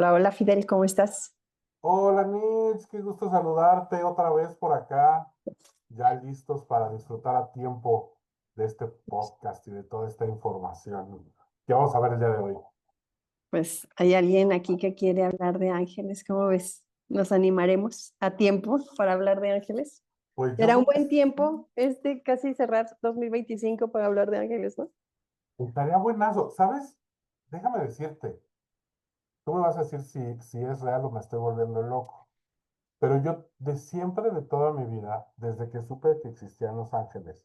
Hola, hola Fidel, ¿cómo estás? Hola Nitz, qué gusto saludarte otra vez por acá, ya listos para disfrutar a tiempo de este podcast y de toda esta información que vamos a ver el día de hoy. Pues hay alguien aquí que quiere hablar de ángeles, ¿cómo ves? ¿Nos animaremos a tiempo para hablar de ángeles? Pues yo Será un creo que buen tiempo, casi cerrar 2025 para hablar de ángeles, ¿no? estaría buenazo, ¿sabes? Déjame decirte, tú me vas a decir si es real o me estoy volviendo loco, pero yo de siempre, de toda mi vida, desde que supe que existían los ángeles,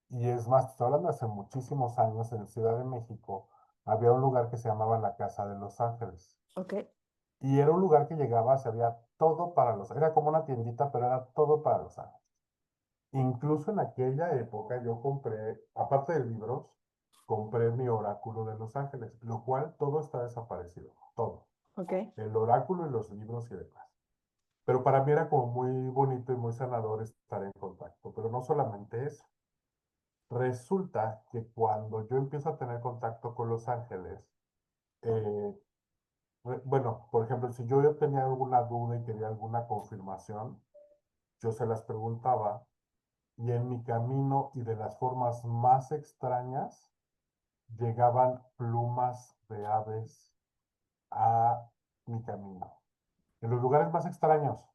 y es más, te estoy hablando hace muchísimos años en Ciudad de México, había un lugar que se llamaba la Casa de los Ángeles. Ok, Y era un lugar que llegabas, había todo para los, era como una tiendita, pero era todo para los ángeles. Incluso en aquella época yo compré, aparte de libros, compré mi oráculo de los ángeles, lo cual todo está desaparecido, todo. ok. El oráculo y los libros y demás. Pero para mí era como muy bonito y muy sanador estar en contacto. Pero no solamente eso. Resulta que cuando yo empiezo a tener contacto con los ángeles, eh, bueno, por ejemplo, si yo tenía alguna duda y quería alguna confirmación, yo se las preguntaba y en mi camino y de las formas más extrañas llegaban plumas de aves a mi camino. En los lugares más extraños, o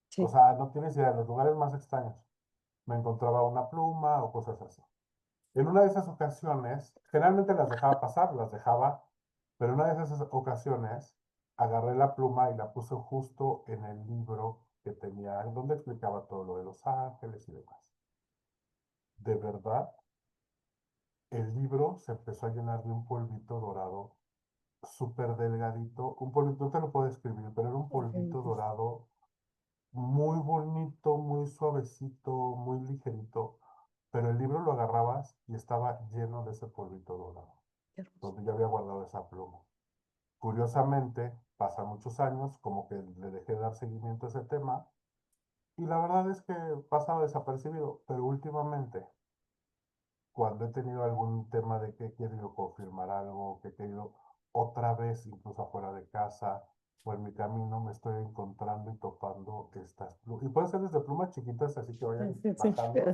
Sí, sea, no tienes idea, en los lugares más extraños, me encontraba una pluma o cosas así. En una de esas ocasiones, generalmente las dejaba pasar, las dejaba, pero en una de esas ocasiones agarré la pluma y la puse justo en el libro que tenía, en donde explicaba todo lo de los ángeles y demás. De verdad, el libro se empezó a llenar de un polvito dorado, súper delgadito, un polvito, no te lo puedo describir, pero era un polvito ok. dorado muy bonito, muy suavecito, muy ligerito, pero el libro lo agarrabas y estaba lleno de ese polvito dorado, Qué hermoso. donde yo había guardado esa pluma. Curiosamente, pasan muchos años, como que le dejé de dar seguimiento a ese tema, y la verdad es que pasaba desapercibido, pero últimamente, cuando he tenido algún tema de que he querido confirmar algo, que he querido otra vez, incluso afuera de casa o en mi camino, me estoy encontrando y topando estas plumas. Y pueden ser desde plumas chiquitas, así que Sí, vayan sí, sí. bajando,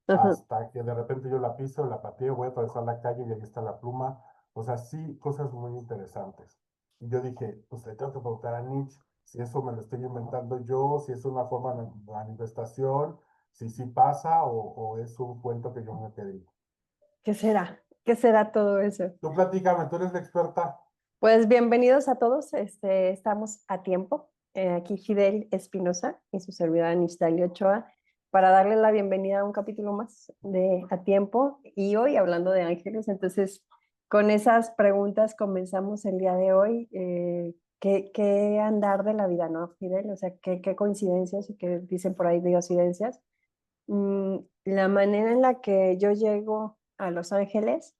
Ajá. hasta que de repente yo la piso, la pateo, voy a atravesar la calle y ahí está la pluma. O sea, sí, cosas muy interesantes. Y yo dije, pues le tengo que preguntar a Nietzsche si eso me lo estoy inventando yo, si es una forma de manifestación, si sí pasa o es un cuento que yo me quedé. ¿Qué será? ¿Qué será todo eso? Tú platícame, tú eres la experta. Pues bienvenidos a todos. Estamos a tiempo. Aquí Fidel Espinosa y su servidora Nixtalio Ochoa para darle la bienvenida a un capítulo más de A Tiempo y hoy hablando de ángeles. Entonces, con esas preguntas comenzamos el día de hoy. ¿Qué andar de la vida, no, Fidel? O sea, ¿qué coincidencias y qué dicen por ahí de coincidencias? La manera en la que yo llego a Los Ángeles,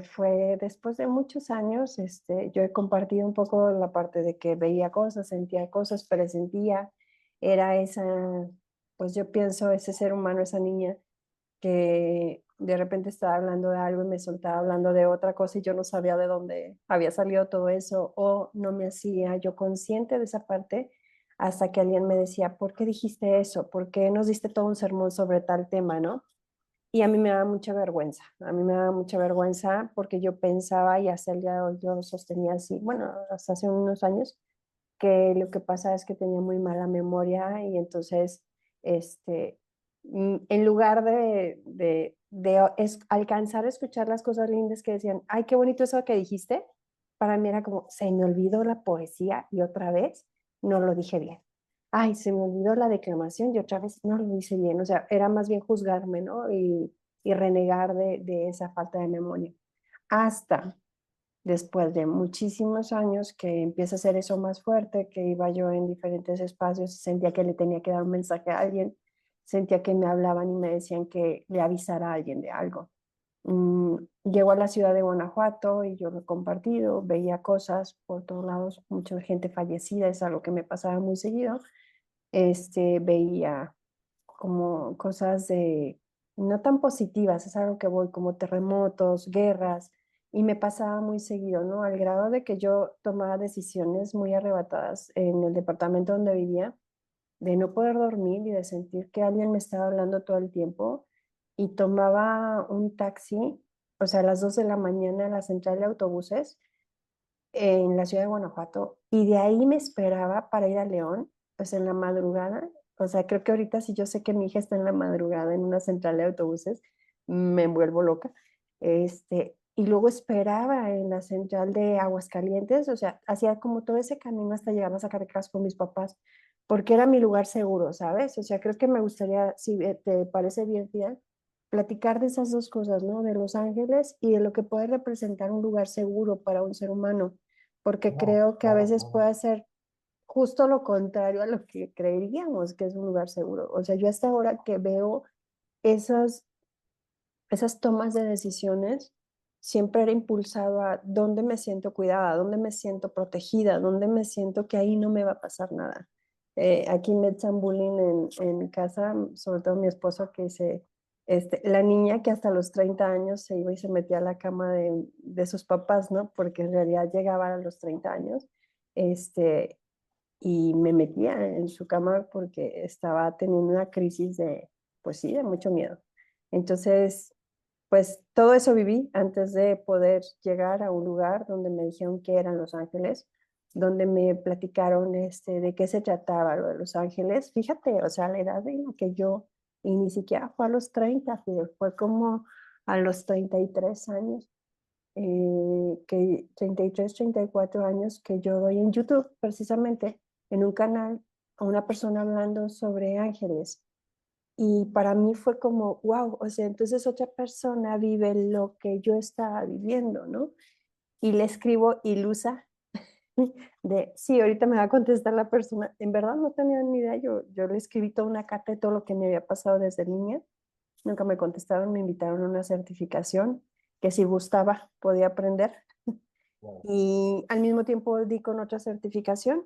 fue después de muchos años. Yo he compartido un poco la parte de que veía cosas, sentía cosas, presentía, era esa, pues yo pienso, ese ser humano, esa niña que de repente estaba hablando de algo y me soltaba hablando de otra cosa y yo no sabía de dónde había salido todo eso o no me hacía yo consciente de esa parte hasta que alguien me decía, ¿por qué dijiste eso? ¿Por qué nos diste todo un sermón sobre tal tema, no? Y a mí me daba mucha vergüenza, a mí me daba mucha vergüenza porque yo pensaba y hasta el día de hoy yo sostenía así, bueno, hasta hace unos años, que lo que pasa es que tenía muy mala memoria y entonces, este, en lugar de alcanzar a escuchar las cosas lindas que decían, ay, qué bonito eso que dijiste, para mí era como, se me olvidó la poesía y otra vez no lo dije bien. Ay, se me olvidó la declamación y otra vez no lo hice bien. O sea, era más bien juzgarme, ¿no? Y renegar de esa falta de memoria. Hasta después de muchísimos años que empieza a ser eso más fuerte, que iba yo en diferentes espacios y sentía que le tenía que dar un mensaje a alguien, sentía que me hablaban y me decían que le avisara a alguien de algo. Llego a la ciudad de Guanajuato y yo lo he compartido, veía cosas por todos lados, mucha gente fallecida, es algo que me pasaba muy seguido. Veía como cosas de no tan positivas, es algo que voy como terremotos, guerras, Y me pasaba muy seguido, ¿no? Al grado de que yo tomaba decisiones muy arrebatadas en el departamento donde vivía, de no poder dormir y de sentir que alguien me estaba hablando todo el tiempo. Y tomaba un taxi, o sea, a las 2 de la mañana a la central de autobuses en la ciudad de Guanajuato, y de ahí me esperaba para ir a León, pues en la madrugada. O sea, creo que ahorita si yo sé que mi hija está en la madrugada en una central de autobuses, me vuelvo loca. Y luego esperaba en la central de Aguascalientes, o sea, hacía como todo ese camino hasta llegar a Zacatecas con mis papás, porque era mi lugar seguro, ¿sabes? O sea, creo que me gustaría, si te parece bien, Fidel, platicar de esas dos cosas, ¿no? De Los Ángeles y de lo que puede representar un lugar seguro para un ser humano, porque No, creo que a claro, veces claro. puede ser justo lo contrario a lo que creeríamos que es un lugar seguro. O sea, yo hasta ahora que veo esas, esas tomas de decisiones, siempre era impulsado a dónde me siento cuidada, dónde me siento protegida, dónde me siento que ahí no me va a pasar nada. Aquí me echan bullying en casa, sobre todo mi esposo, que dice, la niña que hasta los 30 años se iba y se metía a la cama de sus papás, ¿no? Porque en realidad llegaba a los 30 años, este, y me metía en su cama porque estaba teniendo una crisis de, pues sí, de mucho miedo. Entonces, pues todo eso viví antes de poder llegar a un lugar donde me dijeron que eran Los Ángeles, donde me platicaron de qué se trataba lo de Los Ángeles. Fíjate, o sea, la edad en la que yo, y ni siquiera fue a los 30, fue como a los 33 años, 33, 34 años que yo doy en YouTube, precisamente, en un canal, a una persona hablando sobre ángeles. Y para mí fue como, wow, o sea, entonces otra persona vive lo que yo estaba viviendo, ¿no? Y le escribo ilusa de, sí, ahorita me va a contestar la persona. En verdad no tenía ni idea, yo le escribí toda una carta de todo lo que me había pasado desde niña. Nunca me contestaron, me invitaron a una certificación que si gustaba podía aprender. Claro. Y al mismo tiempo di con otra certificación.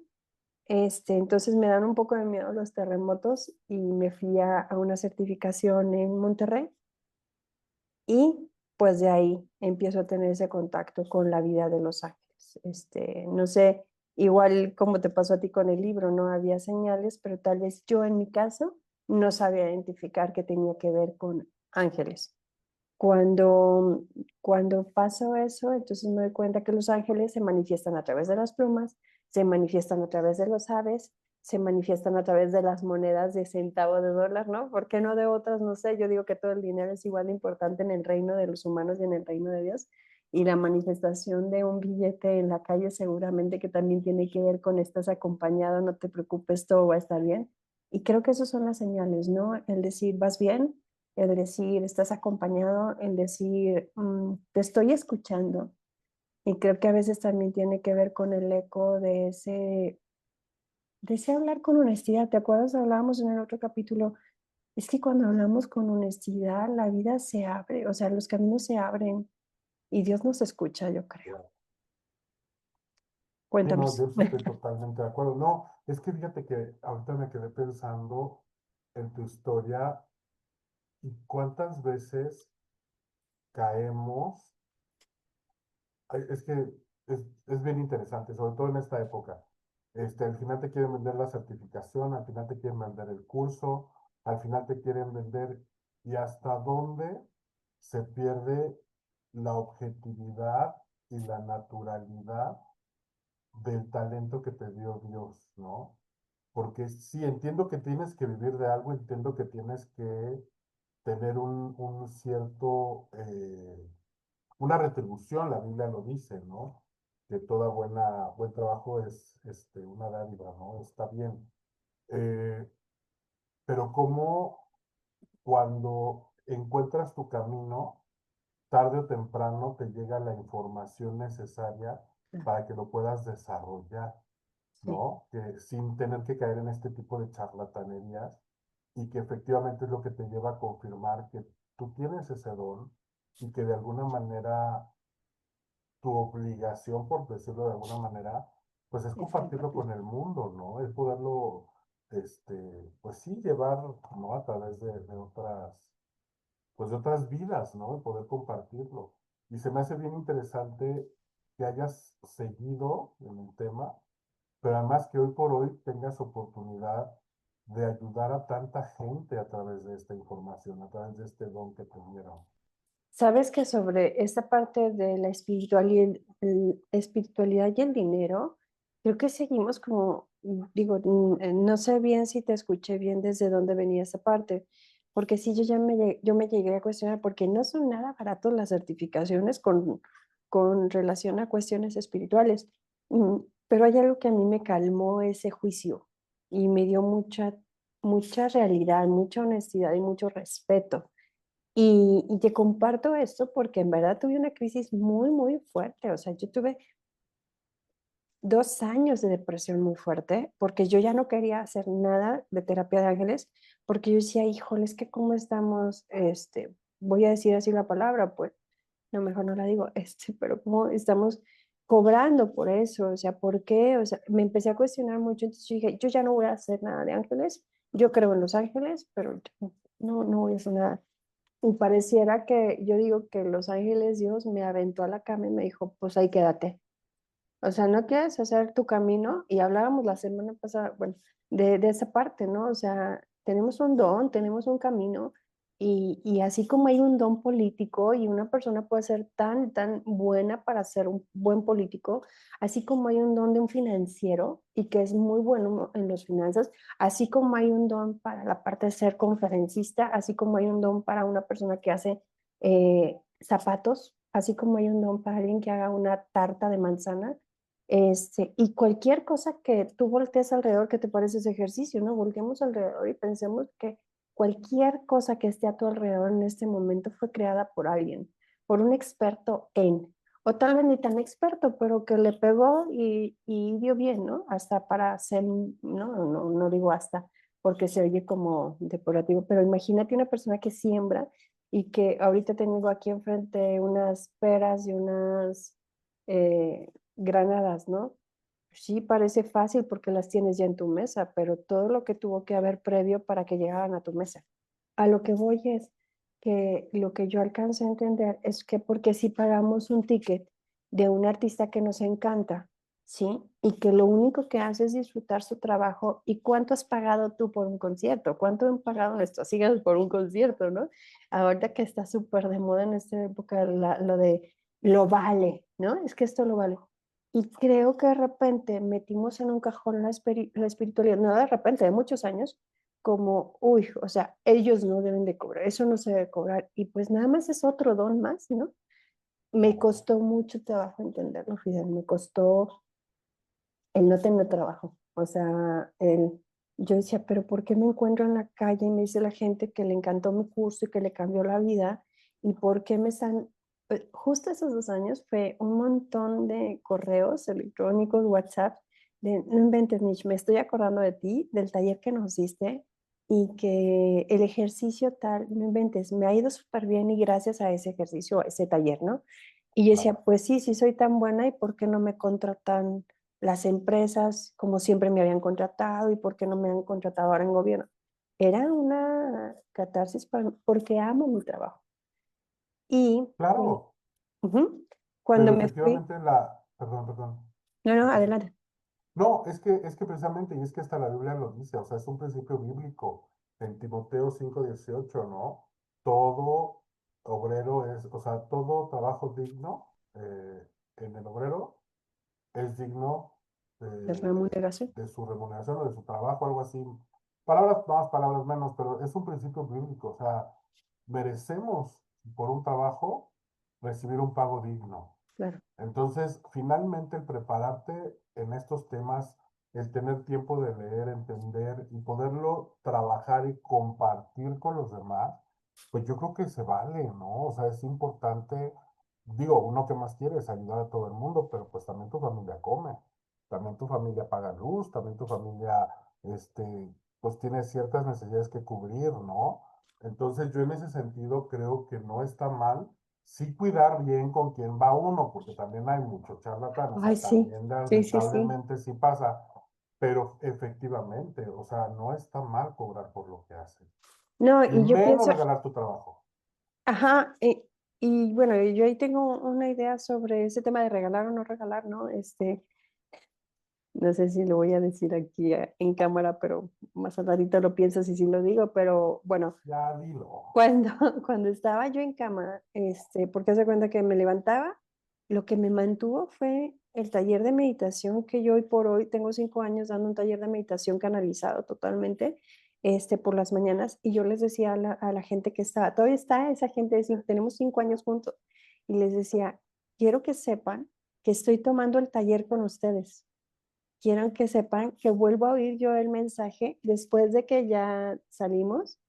Entonces me dan un poco de miedo los terremotos y me fui a una certificación en Monterrey, y pues de ahí empiezo a tener ese contacto con la vida de Los Ángeles. No sé, igual como te pasó a ti con el libro, no había señales, pero tal vez yo en mi caso no sabía identificar que tenía que ver con ángeles. Cuando, cuando pasó eso, entonces me doy cuenta que los ángeles se manifiestan a través de las plumas, se manifiestan a través de los aves, se manifiestan a través de las monedas de centavo de dólar, ¿no? ¿Por qué no de otras? No sé, yo digo que todo el dinero es igual de importante en el reino de los humanos y en el reino de Dios. Y la manifestación de un billete en la calle seguramente que también tiene que ver con estás acompañado, no te preocupes, todo va a estar bien. Y creo que esas son las señales, ¿no? El decir, vas bien, el decir, estás acompañado, el decir, te estoy escuchando. Y creo que a veces también tiene que ver con el eco de ese hablar con honestidad. ¿Te acuerdas? Hablábamos en el otro capítulo. Es que cuando hablamos con honestidad, la vida se abre, o sea, los caminos se abren y Dios nos escucha, yo creo. Claro. Sí, no, Cuéntanos. yo sí estoy totalmente de acuerdo. No, es que fíjate que ahorita me quedé pensando en tu historia y cuántas veces caemos. Ay, es que es bien interesante, sobre todo en esta época. Al final te quieren vender la certificación, al final te quieren vender el curso, al final te quieren vender y hasta dónde se pierde la objetividad y la naturalidad del talento que te dio Dios, ¿no? Porque sí, entiendo que tienes que vivir de algo, entiendo que tienes que tener un cierto, una retribución, la Biblia lo dice, ¿no? Que toda buen trabajo es una dádiva, ¿no? Está bien. Eh, pero como cuando encuentras tu camino, tarde o temprano te llega la información necesaria para que lo puedas desarrollar, Sí, ¿no? Que sin tener que caer en este tipo de charlatanerías y que efectivamente es lo que te lleva a confirmar que tú tienes ese don y que de alguna manera tu obligación, por decirlo de alguna manera, pues es es compartirlo compartir. con el mundo, ¿no? Es poderlo, pues sí, llevar, ¿no? A través de otras, pues de otras vidas, ¿no? Y poder compartirlo. Y se me hace bien interesante que hayas seguido en el tema, pero además que hoy por hoy tengas oportunidad de ayudar a tanta gente a través de esta información, a través de este don que te dieron. Sabes que sobre esta parte de la espiritualidad y el dinero, creo que seguimos como, digo, no sé bien si te escuché bien desde dónde venía esa parte, porque sí, yo me llegué a cuestionar, porque no son nada baratos las certificaciones con relación a cuestiones espirituales. Pero hay algo que a mí me calmó ese juicio y me dio mucha realidad, mucha honestidad y mucho respeto. Y te comparto esto porque en verdad tuve una crisis muy fuerte. O sea, yo tuve 2 años de depresión muy fuerte porque yo ya no quería hacer nada de terapia de ángeles porque yo decía, híjole, es que cómo estamos, voy a decir así la palabra, pues, no, mejor no la digo, pero cómo estamos cobrando por eso, o sea, ¿por qué? O sea, me empecé a cuestionar mucho, entonces yo dije, yo ya no voy a hacer nada de ángeles, yo creo en los ángeles, pero no voy a hacer nada. Y pareciera que yo digo que los ángeles, Dios me aventó a la cama y me dijo, pues ahí quédate. O sea, no quieres hacer tu camino. Y hablábamos la semana pasada, bueno, de esa parte, ¿no? O sea, tenemos un don, tenemos un camino. Y así como hay un don político y una persona puede ser tan buena para ser un buen político, así como hay un don de un financiero y que es muy bueno en las finanzas, así como hay un don para la parte de ser conferencista, así como hay un don para una persona que hace zapatos, así como hay un don para alguien que haga una tarta de manzana, y cualquier cosa que tú voltees alrededor que te parece ese ejercicio, ¿no? Volteemos alrededor y pensemos que cualquier cosa que esté a tu alrededor en este momento fue creada por alguien, por un experto o tal vez ni tan experto, pero que le pegó y dio bien, ¿no? Hasta para ser, no digo hasta, porque se oye como depurativo, pero imagínate una persona que siembra y que ahorita tengo aquí enfrente unas peras y unas granadas, ¿no? Sí, parece fácil porque las tienes ya en tu mesa, pero todo lo que tuvo que haber previo para que llegaran a tu mesa. A lo que voy es que lo que yo alcancé a entender es que porque si pagamos un ticket de un artista que nos encanta, ¿sí? Y que lo único que hace es disfrutar su trabajo. ¿Y cuánto has pagado tú por un concierto? ¿Cuánto han pagado nuestras hijas por un concierto, no? Ahorita que está súper de moda en esta época lo de lo vale, ¿no? Es que esto lo vale. Y creo que de repente metimos en un cajón la espiritualidad, no de repente, de muchos años, como, uy, o sea, ellos no deben de cobrar, eso no se debe cobrar. Y pues nada más es otro don más, ¿no? Me costó mucho trabajo entenderlo, Fidel, me costó el no tener trabajo. O sea, yo decía, pero ¿por qué me encuentro en la calle y me dice la gente que le encantó mi curso y que le cambió la vida? ¿Y por qué me están... Justo esos 2 años fue un montón de correos electrónicos, WhatsApp, de, no inventes, Nish, me estoy acordando de ti, del taller que nos diste y que el ejercicio tal, no inventes, me ha ido súper bien y gracias a ese ejercicio, a ese taller, ¿no? Y yo decía, Claro. pues sí soy tan buena y ¿por qué no me contratan las empresas como siempre me habían contratado y por qué no me han contratado ahora en gobierno? Era una catarsis porque amo mi trabajo. Y Claro, ujú, cuando pero me fui, efectivamente perdón, no, sí, sí. adelante. No, es que precisamente, y es que hasta la Biblia lo dice, o sea, es un principio bíblico. En Timoteo 5:18, ¿no? Todo obrero es, o sea, todo trabajo digno en el obrero es digno De remuneración. de su remuneración o de su trabajo, algo así. Palabras más, palabras menos, pero es un principio bíblico, o sea, merecemos por un trabajo recibir un pago digno. Claro. Entonces, finalmente, el prepararte en estos temas, el tener tiempo de leer, entender y poderlo trabajar y compartir con los demás, pues yo creo que se vale, ¿no? O sea, es importante, digo, uno que más quiere es ayudar a todo el mundo, pero pues también tu familia come, también tu familia paga luz, también tu familia, pues tiene ciertas necesidades que cubrir, ¿no? Entonces, yo en ese sentido creo que no está mal sí cuidar bien con quién va uno, porque también hay mucho charlatán, o Ay, sea, sí, también sí. lamentablemente sí pasa, pero efectivamente, o sea, no está mal cobrar por lo que haces, No, y y yo menos pienso, regalar tu trabajo. ajá, Y bueno, yo ahí tengo una idea sobre ese tema de regalar o no regalar, ¿no? No sé si lo voy a decir aquí en cámara, pero más al ratito lo piensas y si lo digo, pero bueno, Ya dilo. cuando, cuando estaba yo en cama, porque hace cuenta que me levantaba, lo que me mantuvo fue el taller de meditación que yo hoy por hoy tengo 5 años dando un taller de meditación canalizado totalmente, por las mañanas, y yo les decía a la gente que estaba, todavía está esa gente, tenemos 5 años juntos, y les decía, quiero que sepan que estoy tomando el taller con ustedes. Quiero que sepan que vuelvo a oír yo el mensaje después de que ya salimos,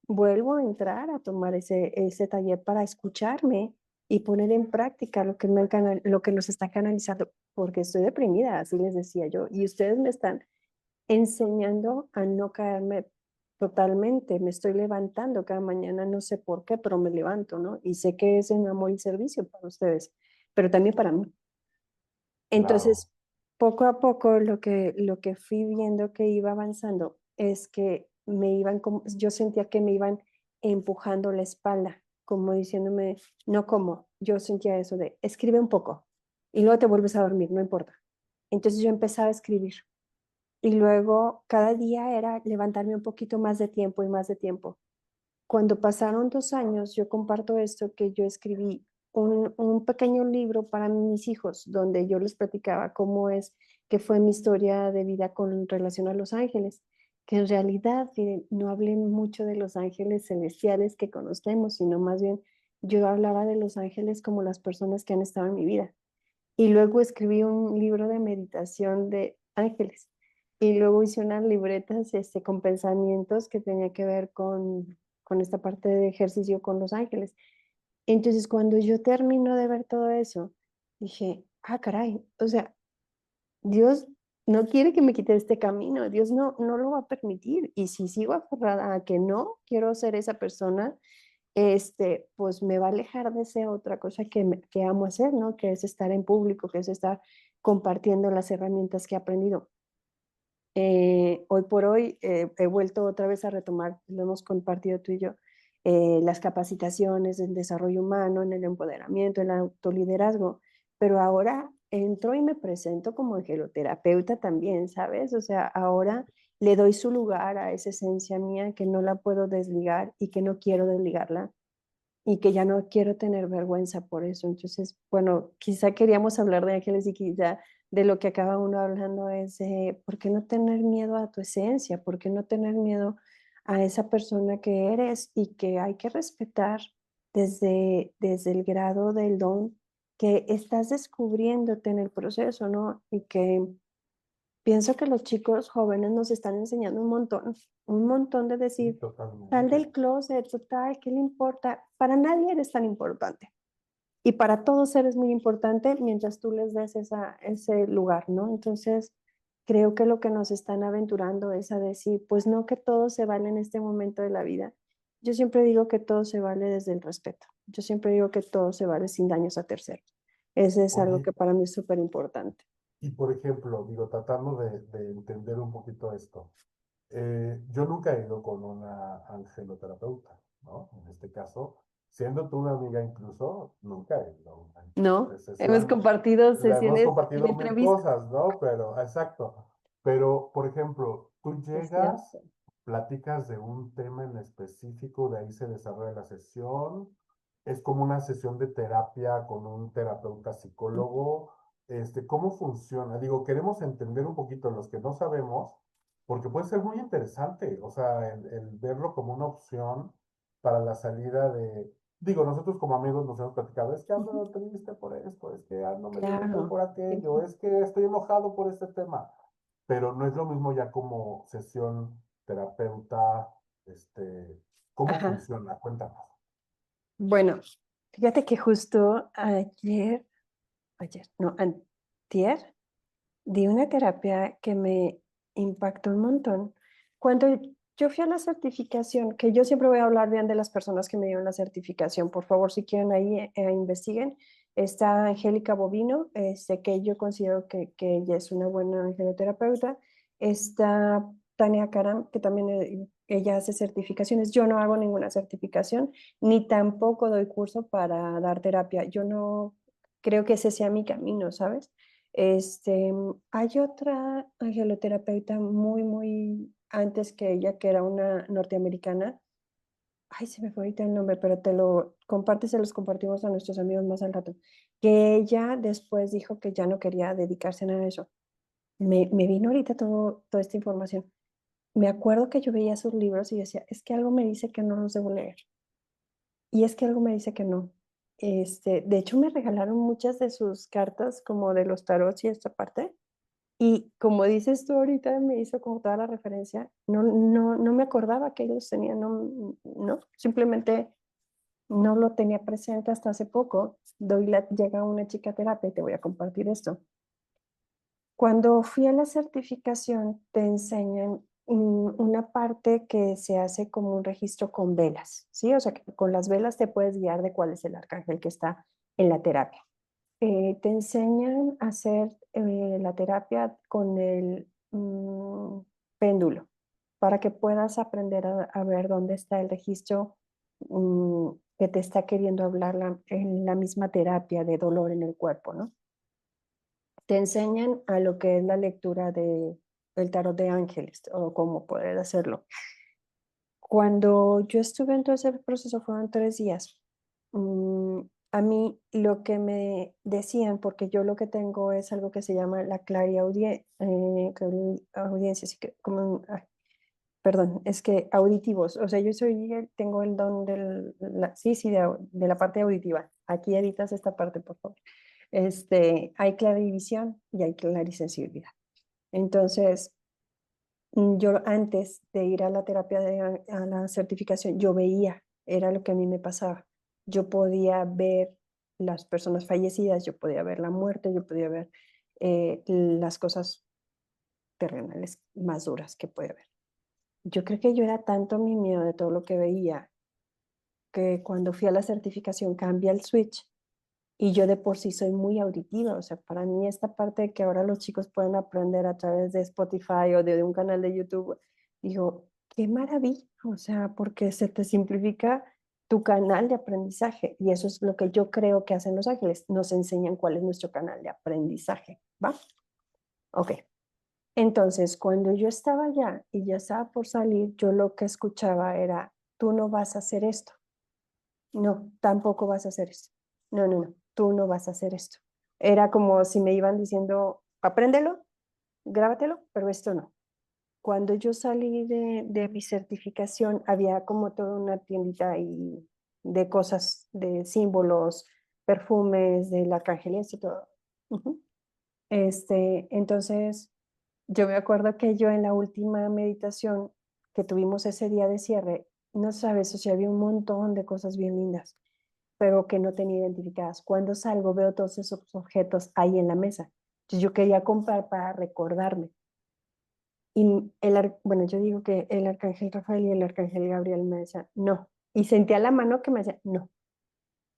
vuelvo a entrar a tomar ese taller para escucharme y poner en práctica lo que nos está canalizando, porque estoy deprimida, así les decía yo, y ustedes me están enseñando a no caerme totalmente, me estoy levantando cada mañana, no sé por qué, pero me levanto, ¿no? Y sé que es en amor y servicio para ustedes, pero también para mí. Claro, Entonces, poco a poco lo que fui viendo que iba avanzando es que yo sentía que me iban empujando la espalda, como diciéndome, no como, yo sentía eso de, escribe un poco y luego te vuelves a dormir, no importa. Entonces yo empezaba a escribir y luego cada día era levantarme un poquito más de tiempo y más de tiempo. Cuando pasaron 2 años, yo comparto esto que yo escribí un pequeño libro para mis hijos, donde yo les platicaba cómo es que fue mi historia de vida con relación a los ángeles, que en realidad no hablé mucho de los ángeles celestiales que conocemos, sino más bien yo hablaba de los ángeles como las personas que han estado en mi vida. Y luego escribí un libro de meditación de ángeles. Y luego hice unas libretas con pensamientos que tenía que ver con esta parte de ejercicio con los ángeles. Entonces, cuando yo termino de ver todo eso, dije, ah, caray, o sea, Dios no quiere que me quite este camino, Dios no lo va a permitir. Y si sigo aferrada a que no quiero ser esa persona, pues me va a alejar de esa otra cosa que amo hacer, ¿no? Que es estar en público, que es estar compartiendo las herramientas que he aprendido. Hoy por hoy he vuelto otra vez a retomar, lo hemos compartido tú y yo, las capacitaciones en desarrollo humano, en el empoderamiento, en el autoliderazgo, pero ahora entro y me presento como angeloterapeuta también, ¿sabes? O sea, ahora le doy su lugar a esa esencia mía que no la puedo desligar y que no quiero desligarla y que ya no quiero tener vergüenza por eso. Entonces, bueno, quizá queríamos hablar de ángeles y quizá de lo que acaba uno hablando es, ¿por qué no tener miedo a tu esencia? ¿Por qué no tener miedo a esa persona que eres y que hay que respetar desde el grado del don que estás descubriéndote en el proceso, ¿no? Y que pienso que los chicos jóvenes nos están enseñando un montón de sí, decir, sal totalmente. del closet, total, ¿qué le importa? Para nadie eres tan importante. Y para todos eres muy importante mientras tú les des ese lugar, ¿no? Entonces, creo que lo que nos están aventurando es a decir, pues no que todo se vale en este momento de la vida. Yo siempre digo que todo se vale desde el respeto. Yo siempre digo que todo se vale sin daños a terceros. Ese es algo Oye, que para mí es súper importante. y por ejemplo, digo, tratando de entender un poquito esto, yo nunca he ido con una angeloterapeuta, ¿no? En este caso, siendo tú una amiga incluso, nunca he ido a una No, hemos sesión. compartido La hemos sesiones en compartido mil entrevista. cosas, ¿no? Pero, exacto. Pero, por ejemplo, tú Es llegas, cierto. platicas de un tema en específico, de ahí se desarrolla la sesión. Es como una sesión de terapia con un terapeuta psicólogo. ¿Cómo funciona? Digo, queremos entender un poquito los que no sabemos, porque puede ser muy interesante, o sea, el verlo como una opción para la salida de, digo, nosotros como amigos nos hemos platicado, es que Ujú. ando triste por esto, es que ando medio deprimido Claro. por aquello, es que estoy enojado por este tema, pero no es lo mismo ya como sesión terapeuta, ¿cómo Ajá. funciona? Cuéntanos. Bueno, fíjate que justo no, antier, di una terapia que me impactó un montón. Cuando yo fui a la certificación, que yo siempre voy a hablar bien de las personas que me dieron la certificación, por favor, si quieren ahí investiguen. Está Angélica Bovino, que yo considero que ella es una buena angeloterapeuta. Está Tania Karam, que también ella hace certificaciones. Yo no hago ninguna certificación, ni tampoco doy curso para dar terapia. Yo no creo que ese sea mi camino, ¿sabes? Hay otra angeloterapeuta muy antes que ella, que era una norteamericana. Ay, se me fue ahorita el nombre, pero te lo compartes, se los compartimos a nuestros amigos más al rato. Que ella después dijo que ya no quería dedicarse a nada de eso. Me vino ahorita toda esta información. Me acuerdo que yo veía sus libros y decía, es que algo me dice que no los debo leer. Y es que algo me dice que no. De hecho, me regalaron muchas de sus cartas, como de los tarots y esta parte. Y como dices tú ahorita, me hizo como toda la referencia. No me acordaba que ellos tenían, no, simplemente no lo tenía presente hasta hace poco. Llega una chica a terapia y te voy a compartir esto. Cuando fui a la certificación, te enseñan una parte que se hace como un registro con velas, ¿sí? O sea, que con las velas te puedes guiar de cuál es el arcángel que está en la terapia. Te enseñan a hacer la terapia con el péndulo para que puedas aprender a ver dónde está el registro que te está queriendo hablar en la misma terapia de dolor en el cuerpo, ¿no? Te enseñan a lo que es la lectura del tarot de ángeles o cómo poder hacerlo. Cuando yo estuve en todo ese proceso fueron 3 días. A mí lo que me decían, porque yo lo que tengo es algo que se llama la clariaudiencia, así que perdón, es que auditivos, o sea, tengo el don sí, de la parte auditiva. Aquí editas esta parte, por favor. Hay clarivisión y hay clarisensibilidad. Entonces, yo antes de ir a la terapia, a la certificación, yo veía, era lo que a mí me pasaba. Yo podía ver las personas fallecidas, yo podía ver la muerte, yo podía ver las cosas terrenales más duras que puede haber. Yo creo que yo era tanto mi miedo de todo lo que veía que cuando fui a la certificación cambia el switch y yo de por sí soy muy auditiva, o sea, para mí esta parte de que ahora los chicos pueden aprender a través de Spotify o de un canal de YouTube, digo, qué maravilla, o sea, porque se te simplifica tu canal de aprendizaje y eso es lo que yo creo que hacen los ángeles, nos enseñan cuál es nuestro canal de aprendizaje, ¿va? Ok. Entonces, cuando yo estaba allá y ya estaba por salir, yo lo que escuchaba era, tú no vas a hacer esto, no, tampoco vas a hacer esto, no, tú no vas a hacer esto. Era como si me iban diciendo, apréndelo, grábatelo, pero esto no. Cuando yo salí de mi certificación, había como toda una tiendita y de cosas, de símbolos, perfumes, del arcángel y todo. Ujú. Entonces, yo me acuerdo que yo en la última meditación que tuvimos ese día de cierre, no sabes, o sea, había un montón de cosas bien lindas, pero que no tenía identificadas. Cuando salgo veo todos esos objetos ahí en la mesa. Entonces yo quería comprar para recordarme. Y bueno, yo digo que el arcángel Rafael y el arcángel Gabriel me decían, no. Y sentía la mano que me decía, no,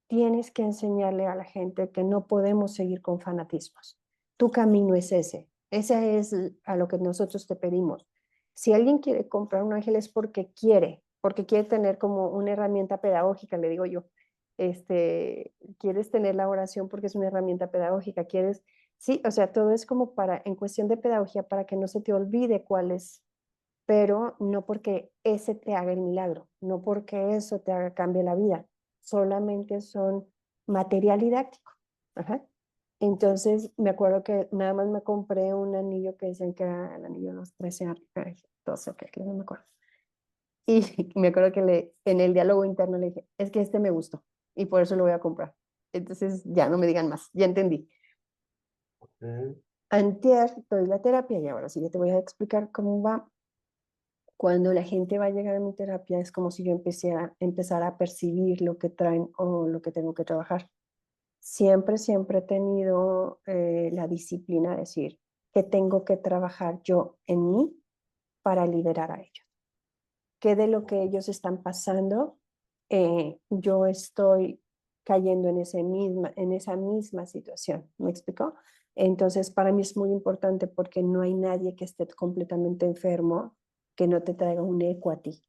tienes que enseñarle a la gente que no podemos seguir con fanatismos. Tu camino es ese. Ese es a lo que nosotros te pedimos. Si alguien quiere comprar un ángel es porque quiere tener como una herramienta pedagógica, le digo yo. Quieres tener la oración porque es una herramienta pedagógica, sí, o sea, todo es como en cuestión de pedagogía, para que no se te olvide cuál es, pero no porque ese te haga el milagro, no porque eso te haga cambie la vida, solamente son material didáctico. Ajá. Entonces me acuerdo que nada más me compré un anillo que dicen que era el anillo de los 13 años, 12, ok, no me acuerdo. Y me acuerdo que en el diálogo interno le dije, es que este me gustó y por eso lo voy a comprar. Entonces ya no me digan más, ya entendí. Ok. Antier doy la terapia y ahora sí ya te voy a explicar cómo va. Cuando la gente va a llegar a mi terapia es como si yo empezara a percibir lo que traen o lo que tengo que trabajar. Siempre he tenido la disciplina de decir que tengo que trabajar yo en mí para liberar a ellos. Que de lo que ellos están pasando, yo estoy cayendo en esa misma situación. ¿Me explico? Entonces, para mí es muy importante porque no hay nadie que esté completamente enfermo que no te traiga un eco a ti.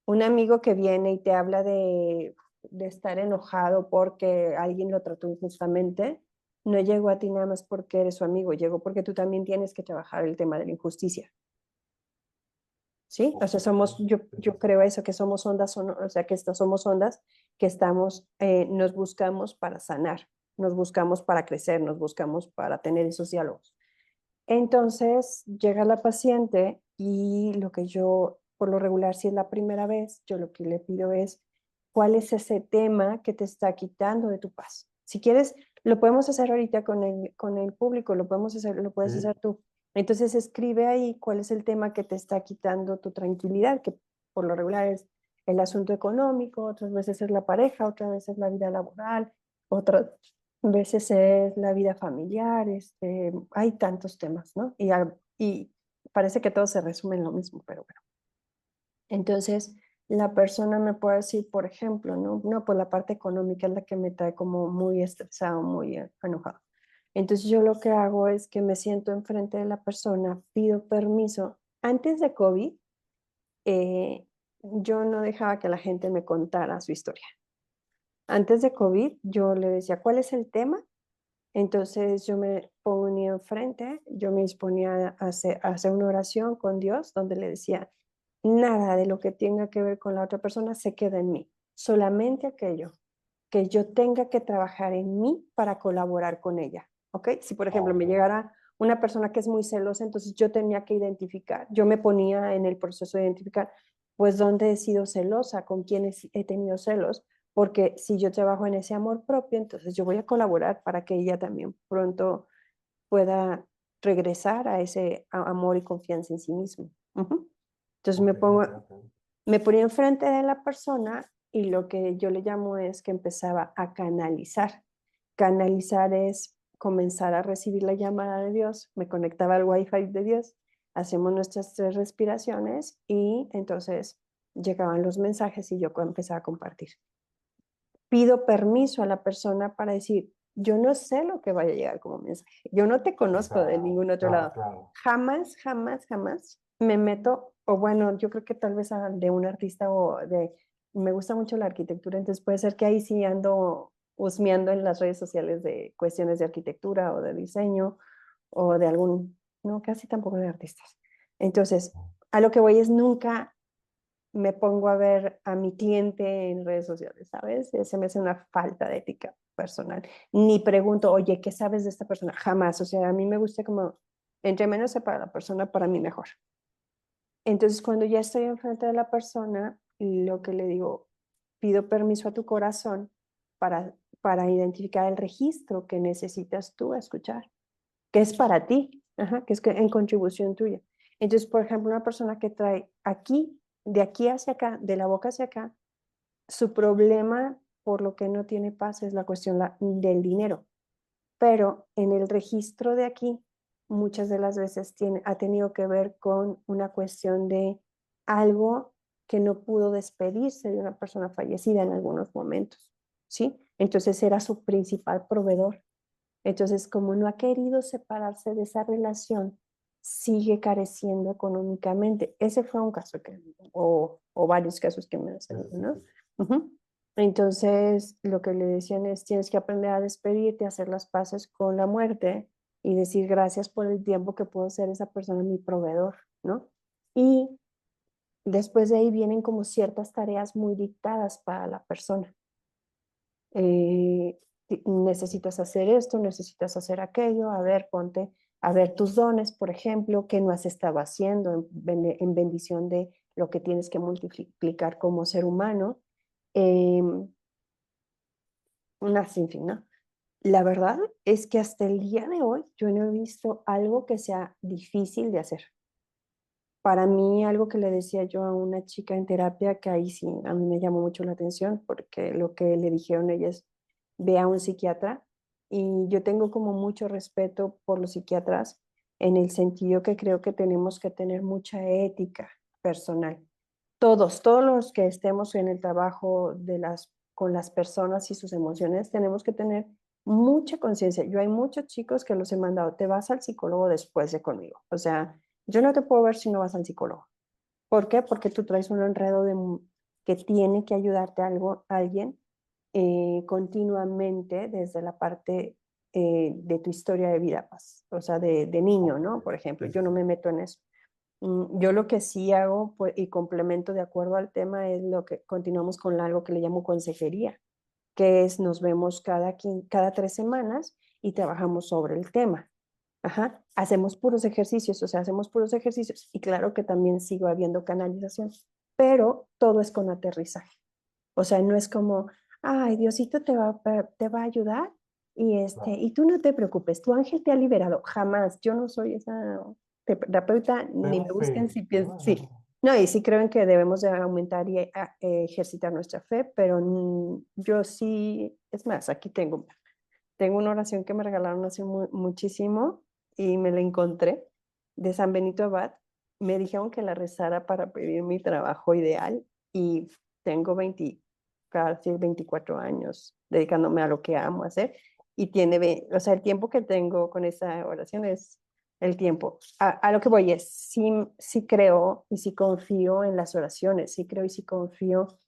Un amigo que viene y te habla de estar enojado porque alguien lo trató injustamente, no llegó a ti nada más porque eres su amigo, llegó porque tú también tienes que trabajar el tema de la injusticia. ¿Sí? O sea, Ok, somos, sí, sí, yo sí. creo eso, que somos ondas, o sea, que somos ondas que estamos, nos buscamos para sanar, nos buscamos para crecer, nos buscamos para tener esos diálogos. Entonces llega la paciente y lo que yo, por lo regular, si es la primera vez, yo lo que le pido es, ¿cuál es ese tema que te está quitando de tu paz? Si quieres, lo podemos hacer ahorita con el público, lo podemos hacer, lo puedes Sí, hacer tú. Entonces escribe ahí cuál es el tema que te está quitando tu tranquilidad, que por lo regular es el asunto económico, otras veces es la pareja, otras veces es la vida laboral, otras veces es la vida familiar, hay tantos temas, ¿no? Y parece que todo se resume en lo mismo, pero bueno. Entonces, la persona me puede decir, por ejemplo, ¿no? No, pues la parte económica es la que me trae como muy estresado, muy enojado. Entonces, yo lo que hago es que me siento enfrente de la persona, pido permiso. Antes de COVID, yo no dejaba que la gente me contara su historia. Antes de COVID, yo le decía, ¿cuál es el tema? Entonces yo me ponía enfrente, yo me disponía a hacer una oración con Dios donde le decía, nada de lo que tenga que ver con la otra persona se queda en mí, solamente aquello que yo tenga que trabajar en mí para colaborar con ella, ¿ok? Si por ejemplo me ok, llegara una persona que es muy celosa, entonces yo tenía que identificar, yo me ponía en el proceso de identificar, pues dónde he sido celosa, con quiénes he tenido celos, porque si yo trabajo en ese amor propio, entonces yo voy a colaborar para que ella también pronto pueda regresar a ese amor y confianza en sí mismo. Ujú. Entonces ok, ok, ok. me ponía enfrente de la persona y lo que yo le llamo es que empezaba a canalizar. Canalizar es comenzar a recibir la llamada de Dios, me conectaba al Wi-Fi de Dios, hacemos nuestras 3 respiraciones y entonces llegaban los mensajes y yo empezaba a compartir. Pido permiso a la persona para decir, yo no sé lo que vaya a llegar como mensaje, yo no te O conozco de sea, ningún otro claro, lado. claro. Jamás, jamás, jamás me meto, o bueno, yo creo que tal vez de un artista me gusta mucho la arquitectura, entonces puede ser que ahí sí ando husmeando en las redes sociales de cuestiones de arquitectura o de diseño o de no, casi tampoco de artistas. Entonces, a lo que voy es nunca me pongo a ver a mi cliente en redes sociales, ¿sabes? Se me hace una falta de ética personal. Ni pregunto, oye, ¿qué sabes de esta persona? Jamás. O sea, a mí me gusta como, entre menos sepa la persona, para mí mejor. Entonces, cuando ya estoy enfrente de la persona, lo que le digo, pido permiso a tu corazón para identificar el registro que necesitas tú escuchar, que es para ti, ajá, que es en contribución tuya. Entonces, por ejemplo, una persona que trae aquí, de aquí hacia acá, de la boca hacia acá, su problema por lo que no tiene paz es la cuestión del dinero. Pero en el registro de aquí, muchas de las veces ha tenido que ver con una cuestión de algo que no pudo despedirse de una persona fallecida en algunos momentos, ¿sí? Entonces era su principal proveedor. Entonces, como no ha querido separarse de esa relación, sigue careciendo económicamente. Ese fue un caso o varios casos que me han Sí, salido, sí, ¿no? sí. Ujú. Entonces, lo que le decían es, tienes que aprender a despedirte, a hacer las paces con la muerte y decir gracias por el tiempo que puedo ser esa persona mi proveedor, ¿no? Y después de ahí vienen como ciertas tareas muy dictadas para la persona. eh, Necesitas hacer esto, necesitas hacer aquello, a ver, ponte a ver tus dones, por ejemplo, qué no has estado haciendo en bendición de lo que tienes que multiplicar como ser humano, una sinfín, ¿no? La verdad es que hasta el día de hoy yo no he visto algo que sea difícil de hacer. Para mí, algo que le decía yo a una chica en terapia, que ahí sí, a mí me llamó mucho la atención, porque lo que le dijeron ella es, ve a un psiquiatra, y yo tengo como mucho respeto por los psiquiatras, en el sentido que creo que tenemos que tener mucha ética personal. Todos los que estemos en el trabajo con las personas y sus emociones, tenemos que tener mucha conciencia. Yo hay muchos chicos que los he mandado, te vas al psicólogo después de conmigo. O sea, Yo no te puedo ver si no vas al psicólogo. ¿Por qué? Porque tú traes un enredo que tiene que ayudarte a alguien continuamente desde la parte de tu historia de vida, pues, o sea, de niño, Ok, ¿no? Por ejemplo, sí, yo sí, no sí. me meto en eso. Yo lo que sí hago pues, y complemento de acuerdo al tema es lo que continuamos con algo que le llamo consejería, que es nos vemos cada 3 semanas y trabajamos sobre el tema. Ajá. Hacemos puros ejercicios, o sea, hacemos puros ejercicios y claro que también sigo habiendo canalización, pero todo es con aterrizaje. O sea, no es como, ay, Diosito te va a ayudar Claro. y tú no te preocupes, tu ángel te ha liberado. Jamás, yo no soy esa terapeuta, ni Tengo me busquen fe, si piensan, sí. ¿no? No, y sí creo que debemos de aumentar y ejercitar nuestra fe, pero yo sí, es más, aquí tengo una oración que me regalaron hace muchísimo y me la encontré de San Benito Abad. Me dijeron que la rezara para pedir mi trabajo ideal y tengo casi 24 años dedicándome a lo que amo hacer y o sea, el tiempo que tengo con esa oración es el tiempo. A lo que voy es, sí, sí creo y sí confío en las oraciones, sí creo y sí confío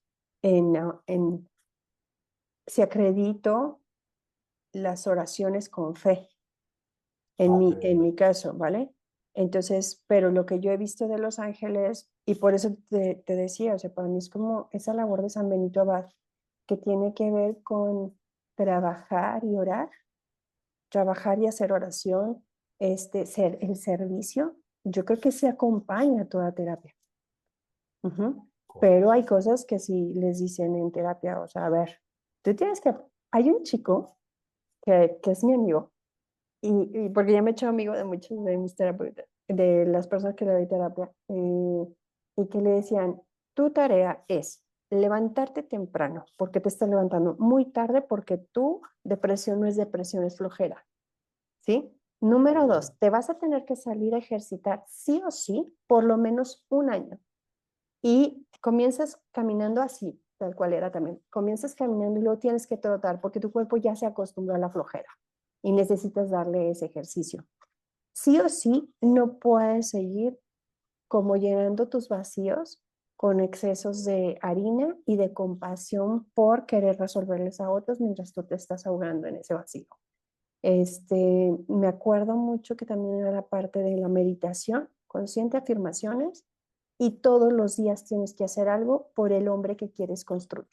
en si acredito las oraciones con fe Ok, en mi caso, ¿vale? Entonces, pero lo que yo he visto de los ángeles, y por eso te decía, o sea, para mí es como esa labor de San Benito Abad, que tiene que ver con trabajar y orar, trabajar y hacer oración, ser el servicio, yo creo que se acompaña a toda terapia. Ujú. Pero hay correcto. cosas que sí les dicen en terapia, o sea, a ver, hay un chico que es mi amigo, y porque ya me he hecho amigo de muchos de mis terapeutas, de las personas que le doy terapia, y que le decían, tu tarea es levantarte temprano, porque te estás levantando muy tarde, porque tu depresión no es depresión, es flojera, ¿sí? Ok, Número dos, te vas a tener que salir a ejercitar sí o sí por lo menos un año. Y comienzas caminando así, tal cual era también. Comienzas caminando y luego tienes que trotar porque tu cuerpo ya se acostumbró a la flojera y necesitas darle ese ejercicio. Sí o sí, no puedes seguir como llenando tus vacíos con excesos de harina y de compasión por querer resolverles a otros mientras tú te estás ahogando en ese vacío. Me acuerdo mucho que también era la parte de la meditación, consciente afirmaciones, y todos los días tienes que hacer algo por el hombre que quieres construir.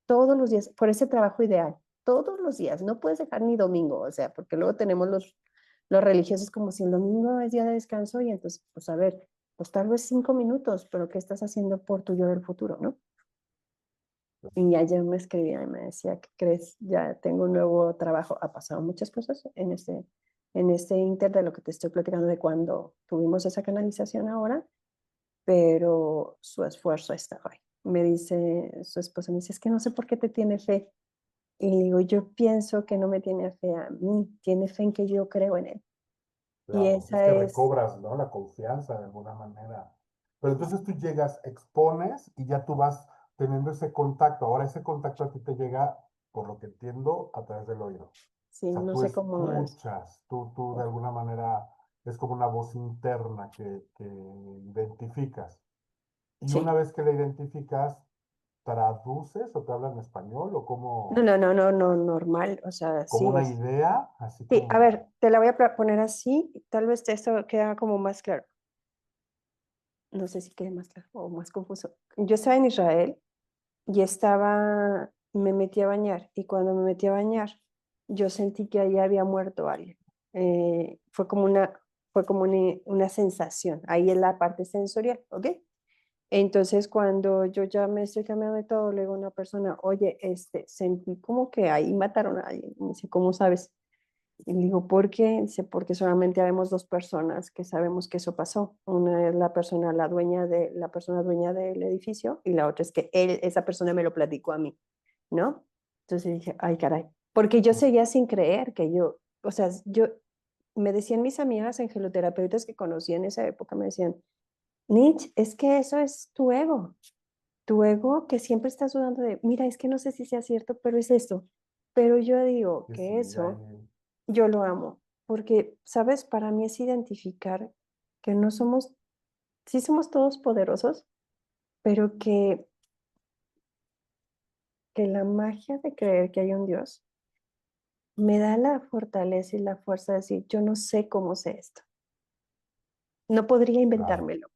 Todos los días, por ese trabajo ideal. Todos los días. No puedes dejar ni domingo, o sea, porque luego tenemos los religiosos como si el domingo es día de descanso y entonces, pues a ver, pues tal vez 5 minutos, pero ¿qué estás haciendo por tu yo del futuro, no? Y ayer me escribía y me decía, ¿qué crees? Ya tengo un nuevo trabajo. Ha pasado muchas cosas en este inter de lo que te estoy platicando de cuando tuvimos esa canalización ahora, pero su esfuerzo está ahí. Me dice su esposa, me dice, es que no sé por qué te tiene fe. Y le digo, yo pienso que no me tiene fe a mí, tiene fe en que yo creo en él. Y claro. Es esa que es, recobras, ¿no? La confianza de alguna manera. Pero entonces tú llegas, expones y ya tú vas teniendo ese contacto. Ahora ese contacto a ti te llega, por lo que entiendo, a través del oído. sí, O sea, no tú sé cómo es. escuchas, tú de alguna manera es como una voz interna que identificas. Y una Sí. vez que la identificas, ¿traduces o te hablan español o No, como, no, no, no, no, normal. O sea, como sí una es. idea? Así Sí, a ver, como, te la voy a poner así, tal vez esto queda como más claro. No sé si quede más claro o más confuso. Yo estaba en Israel y me metí a bañar y cuando me metí a bañar, yo sentí que ahí había muerto alguien. Fue como una sensación, ahí en la parte sensorial, ¿ok? Entonces, cuando yo ya me estoy cambiando de todo, le digo a una persona, oye, sentí como que ahí mataron a alguien. Me dice, ¿cómo sabes? Y le digo, ¿por qué? Dice, porque solamente habemos dos personas que sabemos que eso pasó. Una es la persona dueña del edificio, y la otra es que esa persona me lo platicó a mí, ¿no? Entonces dije, ay, caray. Porque yo seguía sin creer o sea, me decían mis amigas angeloterapeutas que conocí en esa época, me decían, Nietzsche, es que eso es tu ego que siempre estás dudando de, mira, es que no sé si sea cierto, pero es esto. Pero yo digo que que sí, eso yo lo amo, porque, ¿sabes? Para mí es identificar. que no somos, sí somos todos poderosos, pero que la magia de creer que hay un Dios me da la fortaleza y la fuerza de decir, yo no sé cómo sé esto. No podría Claro. inventármelo.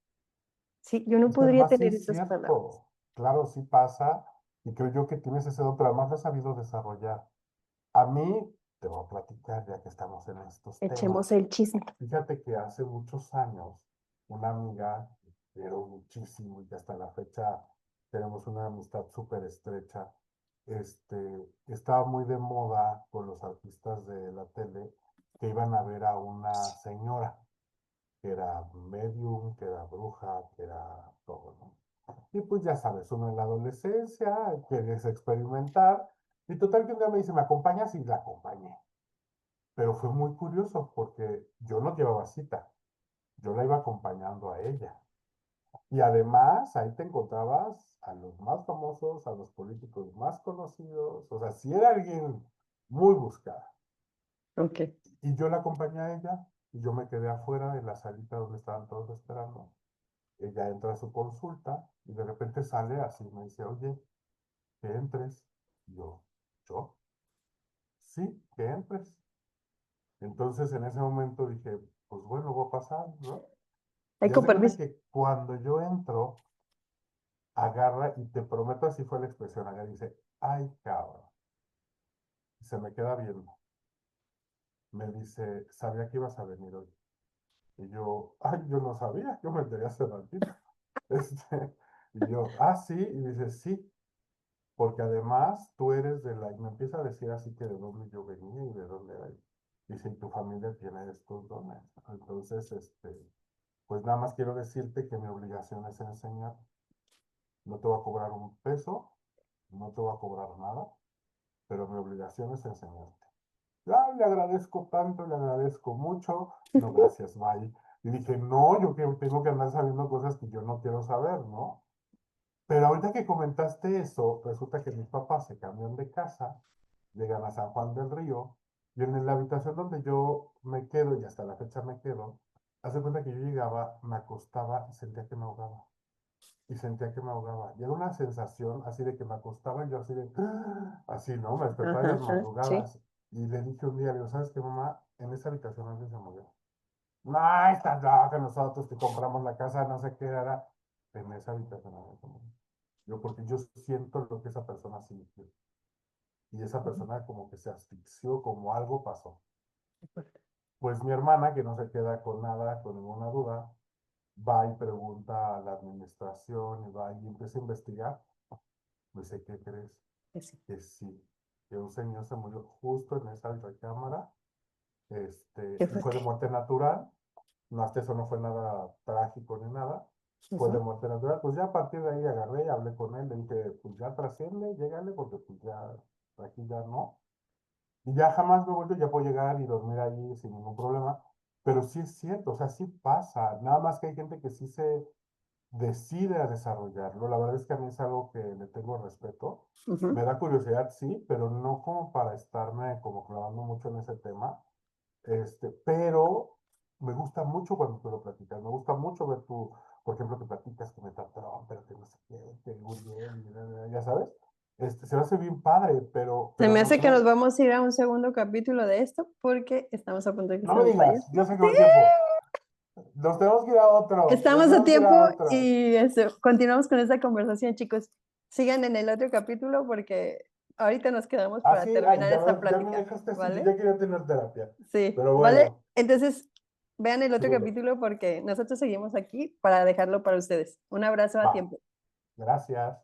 Sí, yo no Es que podría además sí tener es esas palabras. cierto. Claro, sí pasa. Y creo yo que tienes ese don, pero además lo has sabido desarrollar. A mí, te voy a platicar ya que estamos en estos Echemos temas. el chisme. Fíjate que hace muchos años, una amiga, que quiero muchísimo y que hasta la fecha tenemos una amistad súper estrecha, estaba muy de moda con los artistas de la tele que iban a ver a una señora que era medium, que era bruja, que era todo, ¿no? Y pues ya sabes, uno en la adolescencia, quieres experimentar, y total que un día me dice, ¿me acompañas? Y la acompañé. Pero fue muy curioso porque yo no llevaba cita, yo la iba acompañando a ella. Y además ahí te encontrabas a los más famosos, a los políticos más conocidos, o sea, si era alguien muy buscada. Ok. Y yo la acompañé a ella y yo me quedé afuera en la salita donde estaban todos esperando. Ella entra a su consulta y de repente sale así, me dice, oye, que entres. Y ¿yo? Sí, que entres. Entonces en ese momento dije, pues bueno, voy a pasar, ¿no? Hay Y haz con de cuenta permiso. que cuando yo entro, agarra, y te prometo así fue la expresión, agarra y dice, ay, cabrón. Y se me queda viendo. Me dice, sabía que ibas a venir hoy. Y yo, ay, yo no sabía, yo me enteré hace ratito. Y yo, ah, sí, y dice, sí, porque además tú eres de la, y me empieza a decir así que de dónde yo venía y de dónde era. Dice, y tu familia tiene estos dones. Entonces, pues nada más quiero decirte que mi obligación es enseñar. No te voy a cobrar un peso, no te voy a cobrar nada, pero mi obligación es enseñarte. Ah, le agradezco tanto, le agradezco mucho. No, gracias, bye. Y dije, no, yo que tengo que andar sabiendo cosas que yo no quiero saber, ¿no? Pero ahorita que comentaste eso, resulta que mis papás se cambian de casa, llegan a San Juan del Río, y en la habitación donde yo me quedo, y hasta la fecha me quedo, hace cuenta que yo llegaba, me acostaba y sentía que me ahogaba. Y sentía que me ahogaba. Y era una sensación así de que me acostaba y yo así de, así, ¿no? Me despertaba en Ajá, las ajá, sí. madrugadas. Y le dije un día, le digo, ¿sabes qué, mamá? En esa habitación alguien se murió. No, estás loca, nosotros que compramos la casa, no sé qué era. En esa habitación alguien se murió. Yo, porque yo siento lo que esa persona sintió. Y esa Ujú, persona como que se asfixió, como algo pasó. de acuerdo. Pues mi hermana, que no se queda con nada, con ninguna duda, va y pregunta a la administración y va y empieza a investigar. Me dice, ¿qué crees? Que sí. Que sí, que un señor se murió justo en esa recámara, Qué y fue de fuerte. muerte natural. No, hasta eso no fue nada trágico ni nada. Fue de Ujú, muerte natural. Pues ya a partir de ahí agarré y hablé con él. Le dije, pues ya trasciende, llégale, porque pues ya aquí ya no. Y ya jamás me he vuelto, ya puedo llegar y dormir allí sin ningún problema. Pero sí es cierto, o sea, sí pasa. Nada más que hay gente que sí se decide a desarrollarlo. La verdad es que a mí es algo que le tengo respeto. ujú. Me da curiosidad, sí, pero no como para estarme como clavando mucho en ese tema. Pero me gusta mucho cuando tú lo platicas. Me gusta mucho ver tu, por ejemplo, que platicas que Metatron, pero que no sé qué, que Uriel, ya sabes. Se me hace bien padre, Se pero me no, hace que nos vamos a ir a un segundo capítulo de esto porque estamos a punto de que no se me nos vaya. digas, yo sé que Sí, va el tiempo. Nos tenemos que ir a otro, nos estamos a tenemos que ir tiempo a otro. y continuamos con esta conversación, chicos. Sigan en el otro capítulo porque ahorita nos quedamos para Así, ay, terminar esta ya me plática, dejaste así, yo ¿vale? ya quería tener terapia. Sí, Pero ¿vale? bueno, Entonces, vean el otro seguro. capítulo porque nosotros seguimos aquí para dejarlo para ustedes. Un abrazo a Va, tiempo. gracias.